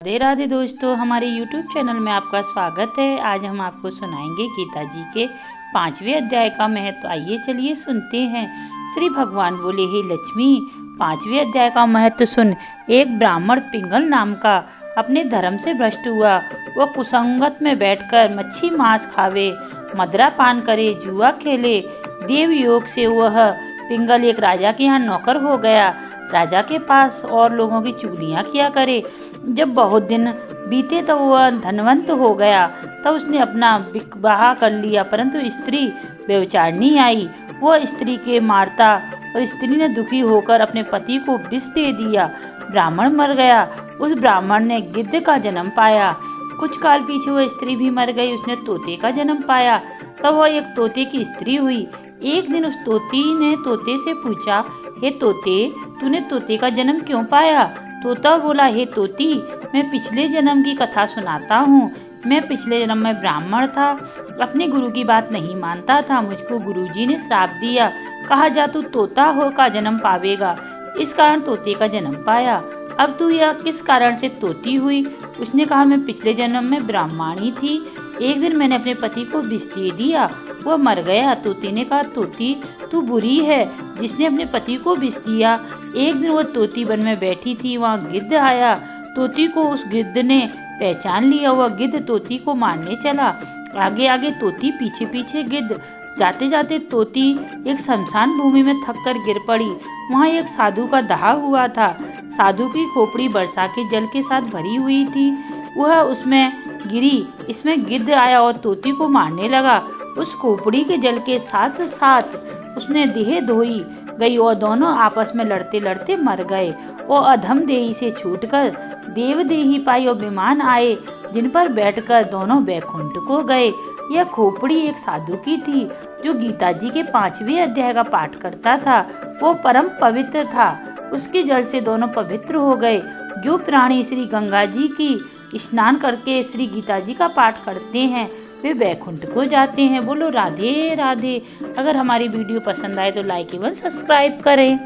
राधे राधे दोस्तों, हमारे YouTube channel में आपका स्वागत है। आज हम आपको सुनाएंगे गीता जी के 5वें अध्याय का महत्व। आइए चलिए सुनते हैं। श्री भगवान बोले, हे लक्ष्मी, 5वें अध्याय का महत्व सुन। एक ब्राह्मण पिंगल नाम का अपने धर्म से भ्रष्ट हुआ। वह कुसंगत में बैठकर मच्छी मांस खावे, मदिरा पान करे, जुआ खेले। देव योग से वह पिंगल एक राजा के यहाँ नौकर हो गया। राजा के पास और लोगों की चुगलियाँ किया करे। जब बहुत दिन बीते तो वह धनवंत हो गया। तब उसने अपना विवाह कर लिया, परंतु स्त्री व्यभिचारिणी आई। वह स्त्री के मारता और स्त्री ने दुखी होकर अपने पति को विष दे दिया। ब्राह्मण मर गया। उस ब्राह्मण ने गिद्ध का जन्म पाया। कुछ काल पीछे वह स्त्री भी मर गई। उसने तोते का जन्म पाया। तब वह एक तोते की स्त्री हुई। एक दिन उस तोती ने तोते से पूछा, हे तोते, तूने तोते का जन्म क्यों पाया? तोता बोला, हे तोती, मैं पिछले जन्म की कथा सुनाता हूँ। मैं पिछले जन्म में ब्राह्मण था, अपने गुरु की बात नहीं मानता था। मुझको गुरुजी ने श्राप दिया, कहा जा तू तोता हो का जन्म पावेगा। इस कारण तोते का जन्म पाया। अब तू यह किस कारण से तोती हुई? उसने कहा, मैं पिछले जन्म में ब्राह्मणी थी। एक दिन मैंने अपने पति को विष दे दिया, वह मर गया। तोते ने कहा, तोती तू बुरी है जिसने अपने पति को विष दिया। एक दिन वह तोती वन में बैठी थी, वहाँ गिद्ध आया। तोती को उस गिद्ध ने पहचान लिया। वह गिद्ध तोती को मारने चला। आगे आगे तोती, पीछे पीछे गिद्ध। जाते जाते तोती एक शमशान भूमि में थक कर गिर पड़ी। वहाँ एक साधु का दाह हुआ था। साधु की खोपड़ी वर्षा के जल के साथ भरी हुई थी। वह उसमें गिरी। इसमें गिद्ध आया और तोती को मारने लगा। उस खोपड़ी के जल के साथ साथ उसने देह धोई गई और दोनों आपस में लड़ते लड़ते मर गए। और अधम देही से छूटकर देव देही पाई और विमान आए, जिन पर बैठकर दोनों वैकुंठ को गए। यह खोपड़ी एक साधु की थी जो गीता जी के 5वें अध्याय का पाठ करता था। वो परम पवित्र था। उसके जल से दोनों पवित्र हो गए। जो प्राणी श्री गंगा जी की स्नान करके श्री गीता जी का पाठ करते हैं वे वैकुंठ को जाते हैं। बोलो राधे राधे। अगर हमारी वीडियो पसंद आए तो लाइक एवं सब्सक्राइब करें।